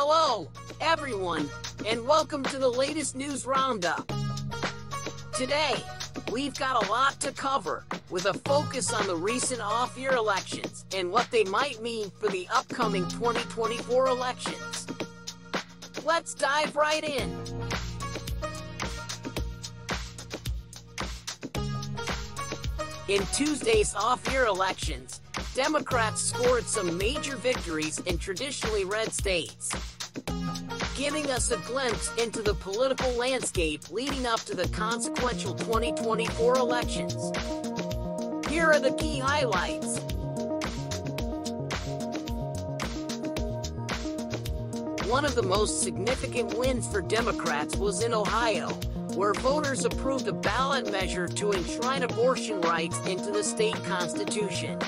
Hello, everyone, and welcome to the latest news roundup. Today, we've got a lot to cover, with a focus on the recent off-year elections and what they might mean for the upcoming 2024 elections. Let's dive right in. In Tuesday's off-year elections, Democrats scored some major victories in traditionally red states, giving us a glimpse into the political landscape leading up to the consequential 2024 elections. Here are the key highlights. One of the most significant wins for Democrats was in Ohio, where voters approved a ballot measure to enshrine abortion rights into the state constitution.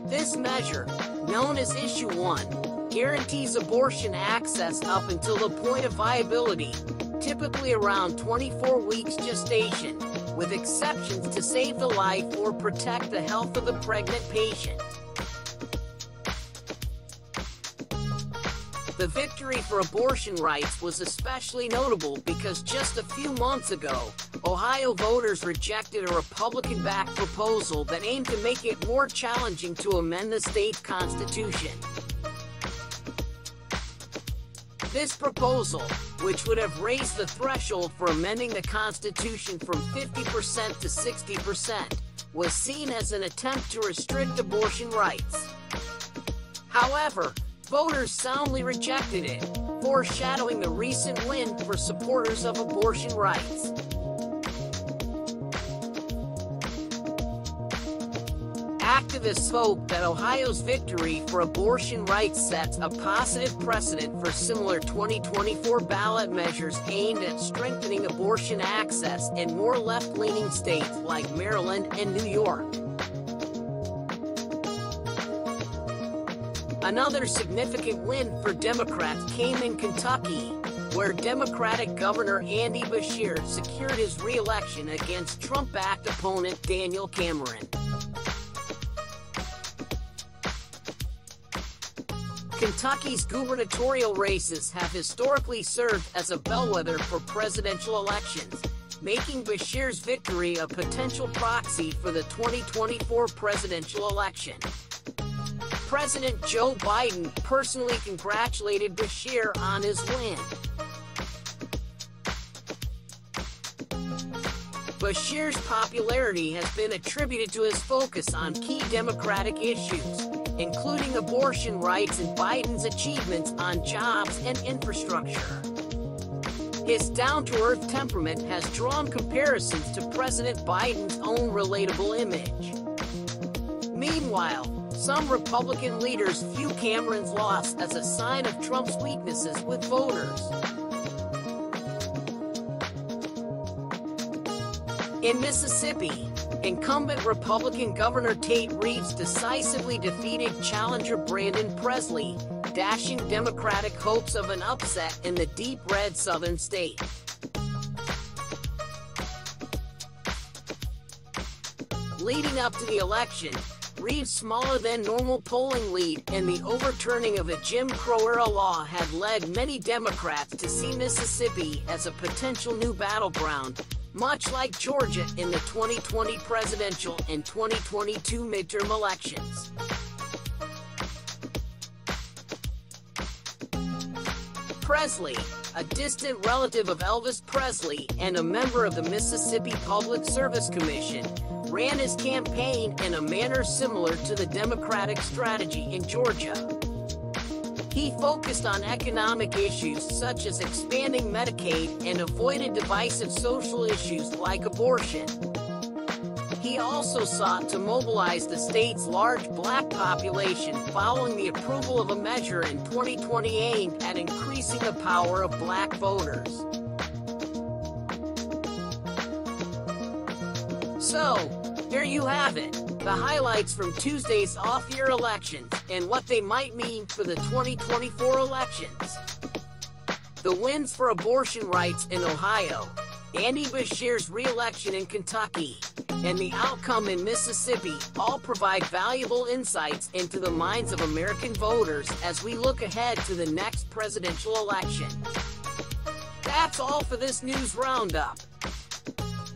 This measure, known as Issue 1, guarantees abortion access up until the point of viability, typically around 24 weeks gestation, with exceptions to save the life or protect the health of the pregnant patient. The victory for abortion rights was especially notable because just a few months ago, Ohio voters rejected a Republican-backed proposal that aimed to make it more challenging to amend the state's constitution. This proposal, which would have raised the threshold for amending the Constitution from 50% to 60%, was seen as an attempt to restrict abortion rights. However, voters soundly rejected it, foreshadowing the recent win for supporters of abortion rights. Activists hope that Ohio's victory for abortion rights sets a positive precedent for similar 2024 ballot measures aimed at strengthening abortion access in more left-leaning states like Maryland and New York. Another significant win for Democrats came in Kentucky, where Democratic Governor Andy Beshear secured his re-election against Trump-backed opponent Daniel Cameron. Kentucky's gubernatorial races have historically served as a bellwether for presidential elections, making Beshear's victory a potential proxy for the 2024 presidential election. President Joe Biden personally congratulated Beshear on his win. Beshear's popularity has been attributed to his focus on key Democratic issues, including abortion rights and Biden's achievements on jobs and infrastructure. His down-to-earth temperament has drawn comparisons to President Biden's own relatable image. Meanwhile, some Republican leaders view Cameron's loss as a sign of Trump's weaknesses with voters. In Mississippi, incumbent Republican Governor Tate Reeves decisively defeated challenger Brandon Presley, dashing Democratic hopes of an upset in the deep red southern state. Leading up to the election, Reeves' smaller-than-normal polling lead and the overturning of a Jim Crow-era law had led many Democrats to see Mississippi as a potential new battleground, much like Georgia in the 2020 presidential and 2022 midterm elections. Presley, a distant relative of Elvis Presley and a member of the Mississippi Public Service Commission, ran his campaign in a manner similar to the Democratic strategy in Georgia. He focused on economic issues such as expanding Medicaid and avoided divisive social issues like abortion. He also sought to mobilize the state's large black population following the approval of a measure in 2020 aimed at increasing the power of black voters. So, there you have it, the highlights from Tuesday's off-year elections and what they might mean for the 2024 elections. The wins for abortion rights in Ohio, Andy Beshear's re-election in Kentucky, and the outcome in Mississippi all provide valuable insights into the minds of American voters as we look ahead to the next presidential election. That's all for this news roundup.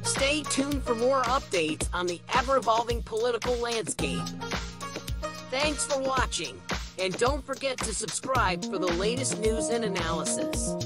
Stay tuned for more updates on the ever-evolving political landscape. Thanks for watching, and don't forget to subscribe for the latest news and analysis.